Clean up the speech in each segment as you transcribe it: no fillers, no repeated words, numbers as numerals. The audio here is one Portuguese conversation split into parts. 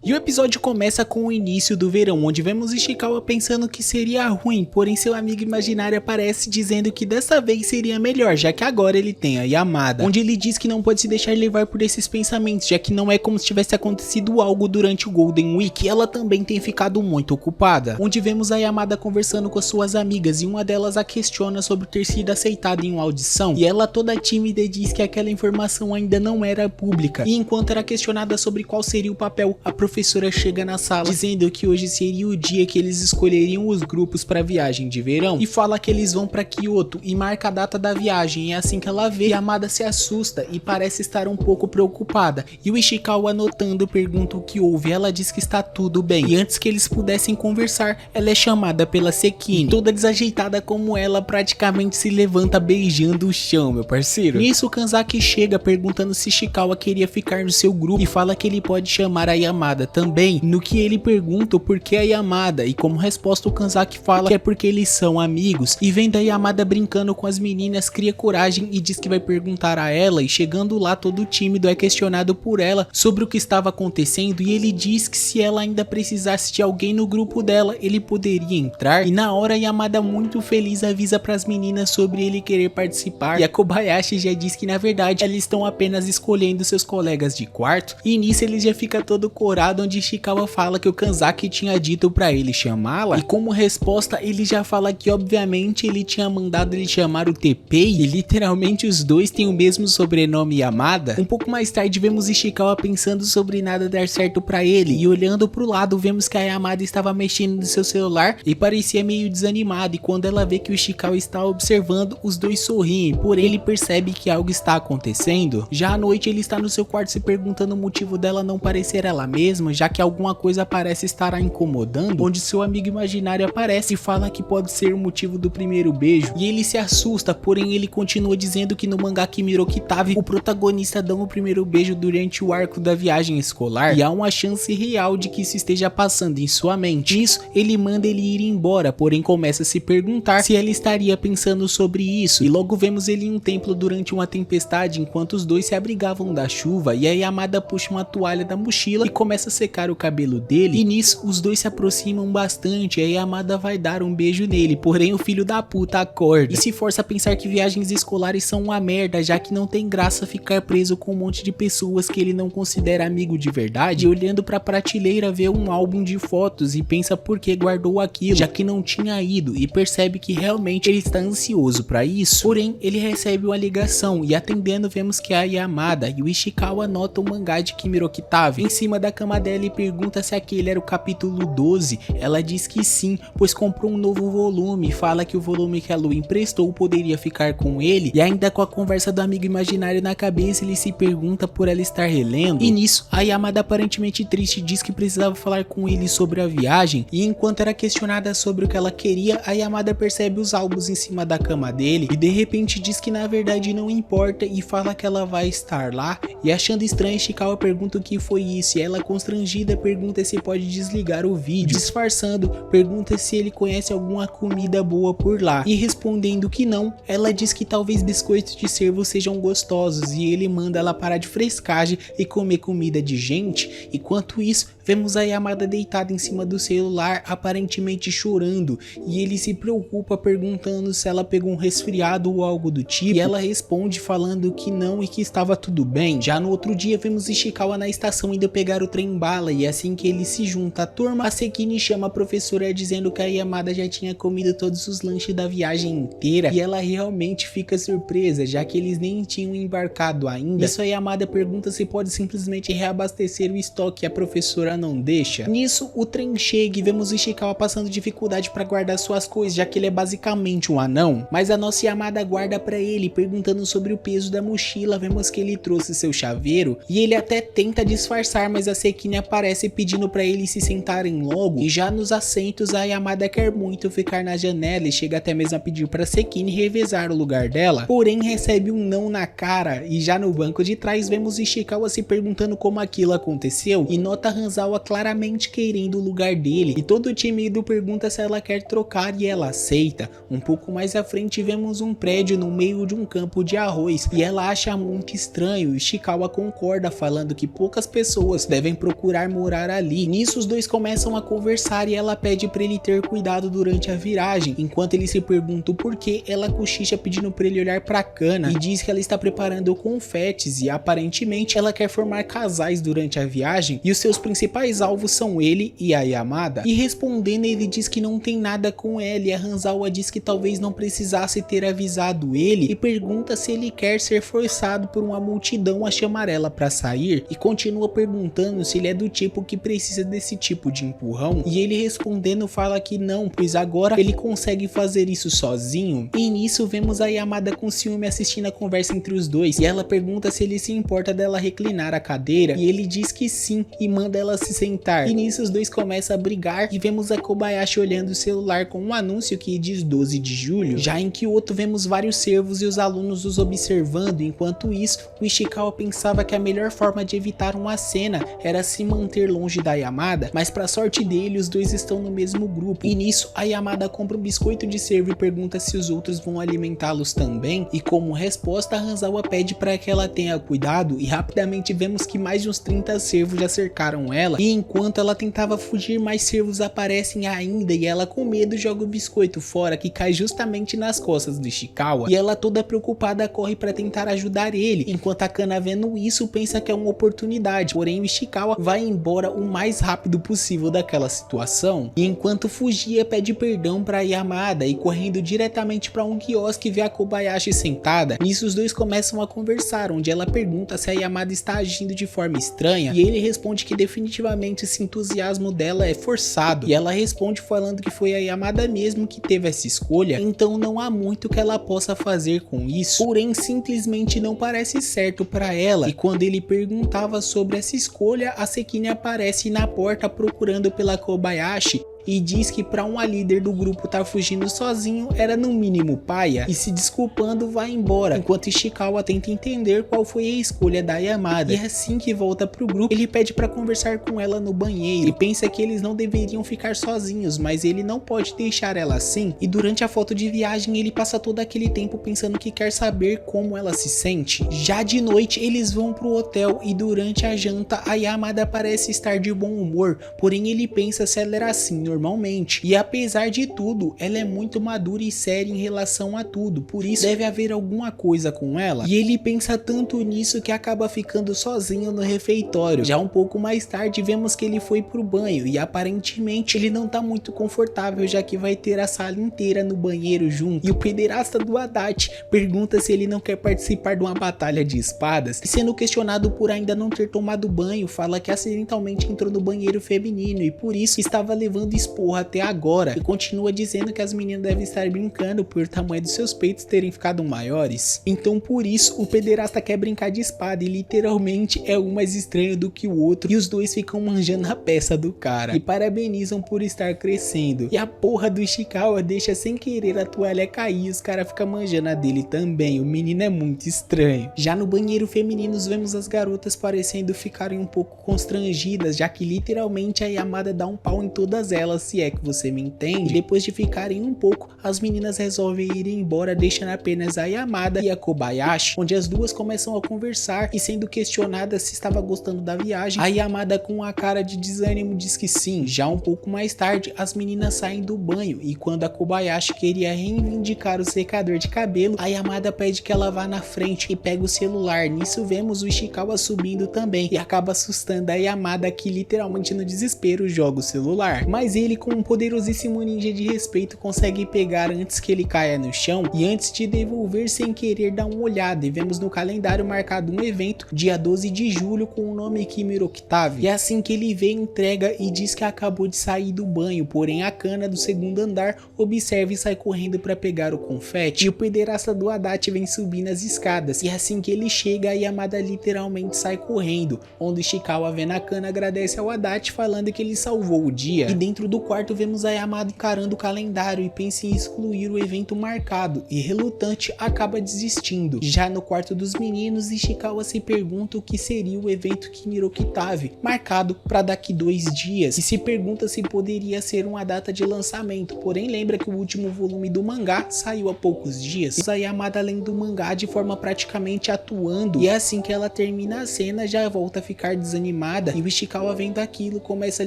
E o episódio começa com o início do verão, onde vemos Ishikawa pensando que seria ruim, porém seu amigo imaginário aparece dizendo que dessa vez seria melhor, já que agora ele tem a Yamada, onde ele diz que não pode se deixar levar por esses pensamentos, já que não é como se tivesse acontecido algo durante o Golden Week, e ela também tem ficado muito ocupada, onde vemos a Yamada conversando com as suas amigas e uma delas a questiona sobre ter sido aceitada em uma audição, e ela toda tímida diz que aquela informação ainda não era pública, e enquanto era questionada sobre qual seria o papel, a professora chega na sala dizendo que hoje seria o dia que eles escolheriam os grupos para a viagem de verão e fala que eles vão para Kyoto e marca a data da viagem. E é assim que ela vê, Yamada se assusta e parece estar um pouco preocupada, e o Ishikawa notando pergunta o que houve. Ela diz que está tudo bem, e antes que eles pudessem conversar, ela é chamada pela Sekine, toda desajeitada como ela, praticamente se levanta beijando o chão, meu parceiro. Nisso Kanzaki chega perguntando se Ishikawa queria ficar no seu grupo e fala que ele pode chamar a Yamada também, no que ele pergunta o porquê a Yamada, e como resposta o Kanzaki fala que é porque eles são amigos, e vendo a Yamada brincando com as meninas cria coragem e diz que vai perguntar a ela, e chegando lá todo tímido é questionado por ela sobre o que estava acontecendo, e ele diz que se ela ainda precisasse de alguém no grupo dela ele poderia entrar, e na hora a Yamada muito feliz avisa para as meninas sobre ele querer participar, e a Kobayashi já diz que na verdade eles estão apenas escolhendo seus colegas de quarto, e nisso ele já fica todo corado, onde Ishikawa fala que o Kanzaki tinha dito pra ele chamá-la, e como resposta ele já fala que obviamente ele tinha mandado ele chamar o Teppei, e literalmente os dois têm o mesmo sobrenome Yamada. Um pouco mais tarde vemos Ishikawa pensando sobre nada dar certo pra ele, e olhando pro lado vemos que a Yamada estava mexendo no seu celular e parecia meio desanimada, e quando ela vê que o Ishikawa está observando, os dois sorriem, porém ele percebe que algo está acontecendo. Já à noite ele está no seu quarto se perguntando o motivo dela não parecer ela mesma, já que alguma coisa parece estar a incomodando, onde seu amigo imaginário aparece e fala que pode ser o motivo do primeiro beijo, e ele se assusta, porém ele continua dizendo que no mangá Kimiro Kitave o protagonista dá o primeiro beijo durante o arco da viagem escolar, e há uma chance real de que isso esteja passando em sua mente. Nisso ele manda ele ir embora, porém começa a se perguntar se ela estaria pensando sobre isso, e logo vemos ele em um templo durante uma tempestade enquanto os dois se abrigavam da chuva, e a Yamada puxa uma toalha da mochila e começa a secar o cabelo dele, e nisso os dois se aproximam bastante, e a Yamada vai dar um beijo nele, porém o filho da puta acorda e se força a pensar que viagens escolares são uma merda, já que não tem graça ficar preso com um monte de pessoas que ele não considera amigo de verdade, e olhando pra prateleira vê um álbum de fotos e pensa por que guardou aquilo, já que não tinha ido, e percebe que realmente ele está ansioso pra isso, porém ele recebe uma ligação, e atendendo vemos que é a Yamada, e o Ishikawa nota o mangá de Kimiro Kitave em cima da cama dela e pergunta se aquele era o capítulo 12, ela diz que sim, pois comprou um novo volume, fala que o volume que a Lu emprestou poderia ficar com ele, e ainda com a conversa do amigo imaginário na cabeça ele se pergunta por ela estar relendo, e nisso a Yamada aparentemente triste diz que precisava falar com ele sobre a viagem, e enquanto era questionada sobre o que ela queria, a Yamada percebe os álbuns em cima da cama dele, e de repente diz que na verdade não importa, e fala que ela vai estar lá, e achando estranho Ishikawa pergunta o que foi isso, e ela constrangida pergunta se pode desligar o vídeo, disfarçando, pergunta se ele conhece alguma comida boa por lá, e respondendo que não, ela diz que talvez biscoitos de cervo sejam gostosos, e ele manda ela parar de frescagem e comer comida de gente. Enquanto isso, vemos a Yamada deitada em cima do celular, aparentemente chorando, e ele se preocupa perguntando se ela pegou um resfriado ou algo do tipo, e ela responde falando que não e que estava tudo bem. Já no outro dia vemos Ishikawa na estação indo pegar o trem bala, e assim que ele se junta à turma, a Sekine chama a professora dizendo que a Yamada já tinha comido todos os lanches da viagem inteira, e ela realmente fica surpresa, já que eles nem tinham embarcado ainda. Isso a Yamada pergunta se pode simplesmente reabastecer o estoque, e a professora não deixa. Nisso o trem chega e vemos Ishikawa passando dificuldade para guardar suas coisas, já que ele é basicamente um anão, mas a nossa Yamada guarda para ele, perguntando sobre o peso da mochila. Vemos que ele trouxe seu chaveiro, e ele até tenta disfarçar, mas a Sekine aparece pedindo para eles se sentarem logo, e já nos assentos a Yamada quer muito ficar na janela e chega até mesmo a pedir para Sekine revezar o lugar dela, porém recebe um não na cara, e já no banco de trás vemos Ishikawa se perguntando como aquilo aconteceu, e nota Hanzawa claramente querendo o lugar dele, e todo tímido pergunta se ela quer trocar e ela aceita. Um pouco mais à frente vemos um prédio no meio de um campo de arroz, e ela acha muito estranho, e Ishikawa concorda falando que poucas pessoas devem procurar procurar morar ali. Nisso os dois começam a conversar e ela pede pra ele ter cuidado durante a viragem, enquanto ele se pergunta o porquê, ela cochicha pedindo pra ele olhar pra Kana e diz que ela está preparando confetes e aparentemente ela quer formar casais durante a viagem e os seus principais alvos são ele e a Yamada. E respondendo, ele diz que não tem nada com ela e a Hanzawa diz que talvez não precisasse ter avisado ele e pergunta se ele quer ser forçado por uma multidão a chamar ela pra sair e continua perguntando se ele é do tipo que precisa desse tipo de empurrão e ele respondendo fala que não, pois agora ele consegue fazer isso sozinho. E nisso vemos a Yamada com ciúme assistindo a conversa entre os dois e ela pergunta se ele se importa dela reclinar a cadeira e ele diz que sim e manda ela se sentar. E nisso os dois começam a brigar e vemos a Kobayashi olhando o celular com um anúncio que diz 12 de julho, já em Kyoto vemos vários servos e os alunos os observando. Enquanto isso, o Ishikawa pensava que a melhor forma de evitar uma cena era se manter longe da Yamada, mas pra sorte dele os dois estão no mesmo grupo. E nisso a Yamada compra um biscoito de cervo e pergunta se os outros vão alimentá-los também, e como resposta a Hanzawa pede para que ela tenha cuidado e rapidamente vemos que mais de uns 30 cervos já cercaram ela e enquanto ela tentava fugir mais cervos aparecem ainda e ela com medo joga o biscoito fora que cai justamente nas costas do Ishikawa e ela toda preocupada corre para tentar ajudar ele, enquanto a Kana vendo isso pensa que é uma oportunidade, porém o Ishikawa vai embora o mais rápido possível daquela situação e enquanto fugia pede perdão para Yamada e correndo diretamente para um quiosque vê a Kobayashi sentada. Nisso os dois começam a conversar, onde ela pergunta se a Yamada está agindo de forma estranha e ele responde que definitivamente esse entusiasmo dela é forçado e ela responde falando que foi a Yamada mesmo que teve essa escolha, então não há muito que ela possa fazer com isso, porém simplesmente não parece certo para ela. E quando ele perguntava sobre essa escolha, a Sekine aparece na porta procurando pela Kobayashi e diz que para uma líder do grupo estar fugindo sozinho era no mínimo paia e se desculpando vai embora, enquanto Ishikawa tenta entender qual foi a escolha da Yamada e assim que volta pro grupo ele pede para conversar com ela no banheiro e pensa que eles não deveriam ficar sozinhos, mas ele não pode deixar ela assim e durante a foto de viagem ele passa todo aquele tempo pensando que quer saber como ela se sente. Já de noite eles vão pro hotel e durante a janta a Yamada parece estar de bom humor, porém ele pensa se ela era assim normalmente, e apesar de tudo, ela é muito madura e séria em relação a tudo, por isso deve haver alguma coisa com ela, e ele pensa tanto nisso que acaba ficando sozinho no refeitório. Já um pouco mais tarde vemos que ele foi pro banho, e aparentemente ele não tá muito confortável, já que vai ter a sala inteira no banheiro junto, e o pederasta do Adachi pergunta se ele não quer participar de uma batalha de espadas, e sendo questionado por ainda não ter tomado banho, fala que acidentalmente entrou no banheiro feminino, e por isso estava levando esporro até agora e continua dizendo que as meninas devem estar brincando por o tamanho dos seus peitos terem ficado maiores. Então por isso o pederasta quer brincar de espada e literalmente é um mais estranho do que o outro e os dois ficam manjando a peça do cara e parabenizam por estar crescendo. E a porra do Ishikawa deixa sem querer a toalha cair e os caras ficam manjando a dele também. O menino é muito estranho. Já no banheiro feminino vemos as garotas parecendo ficarem um pouco constrangidas, já que literalmente a Yamada dá um pau em todas elas, se é que você me entende. E depois de ficarem um pouco, as meninas resolvem ir embora, deixando apenas a Yamada e a Kobayashi, onde as duas começam a conversar e sendo questionada se estava gostando da viagem, a Yamada com a cara de desânimo diz que sim. Já um pouco mais tarde, as meninas saem do banho e quando a Kobayashi queria reivindicar o secador de cabelo, a Yamada pede que ela vá na frente e pega o celular. Nisso vemos o Ishikawa subindo também e acaba assustando a Yamada, que literalmente no desespero joga o celular, mas ele com um poderosíssimo ninja de respeito consegue pegar antes que ele caia no chão e antes de devolver sem querer dá uma olhada e vemos no calendário marcado um evento dia 12 de julho com o nome Kimiro Octave. E assim que ele vê, entrega e diz que acabou de sair do banho, porém a Kana do segundo andar observa e sai correndo para pegar o confete e o pederasta do Adachi vem subindo as escadas e assim que ele chega a Yamada literalmente sai correndo, onde Ishikawa vendo a Kana agradece ao Adachi falando que ele salvou o dia e dentro Dentro do quarto vemos a Yamada encarando o calendário e pensa em excluir o evento marcado e relutante acaba desistindo. Já no quarto dos meninos, Ishikawa se pergunta o que seria o evento Kimiroki-Tave, marcado para daqui 2 dias, e se pergunta se poderia ser uma data de lançamento, porém lembra que o último volume do mangá saiu há poucos dias. A Yamada lendo o mangá de forma praticamente atuando, e assim que ela termina a cena já volta a ficar desanimada, e o Ishikawa vendo aquilo começa a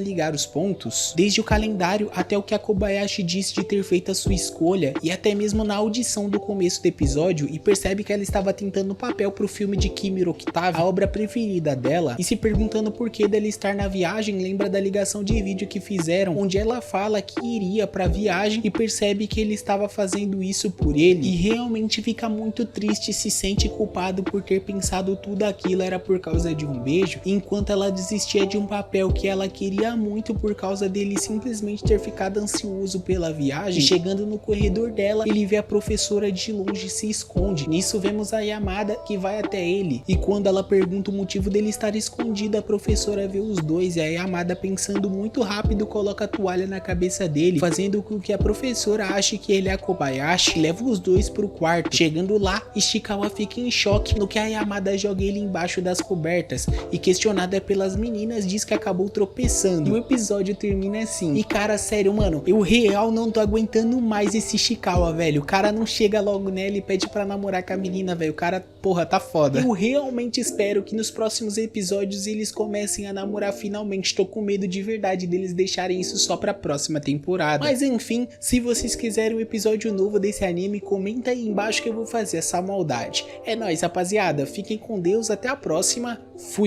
ligar os pontos, desde o calendário até o que a Kobayashi disse de ter feito a sua escolha, e até mesmo na audição do começo do episódio, e percebe que ela estava tentando papel pro filme de Kimiroki-Tave, a obra preferida dela, e se perguntando por que dela estar na viagem, lembra da ligação de vídeo que fizeram, onde ela fala que iria pra viagem e percebe que ele estava fazendo isso por ele, e realmente fica muito triste e se sente culpado por ter pensado tudo aquilo era por causa de um beijo, enquanto ela desistia de um papel que ela queria muito por causa dele simplesmente ter ficado ansioso pela viagem. Chegando no corredor dela, ele vê a professora de longe e se esconde. Nisso vemos a Yamada que vai até ele, e quando ela pergunta o motivo dele estar escondido, a professora vê os dois, e a Yamada, pensando muito rápido, coloca a toalha na cabeça dele, fazendo com que a professora ache que ele é a Kobayashi, e leva os dois pro quarto. Chegando lá, Ishikawa fica em choque no que a Yamada joga ele embaixo das cobertas, e questionada pelas meninas diz que acabou tropeçando. E o episódio termina assim. E cara, sério mano, eu real não tô aguentando mais esse Ishikawa, velho. O cara não chega logo nela e pede pra namorar com a menina, velho. O cara, porra, tá foda. Eu realmente espero que nos próximos episódios eles comecem a namorar finalmente. Tô com medo de verdade deles deixarem isso só pra próxima temporada. Mas enfim, se vocês quiserem um episódio novo desse anime, comenta aí embaixo que eu vou fazer essa maldade. É nóis, rapaziada. Fiquem com Deus, até a próxima. Fui!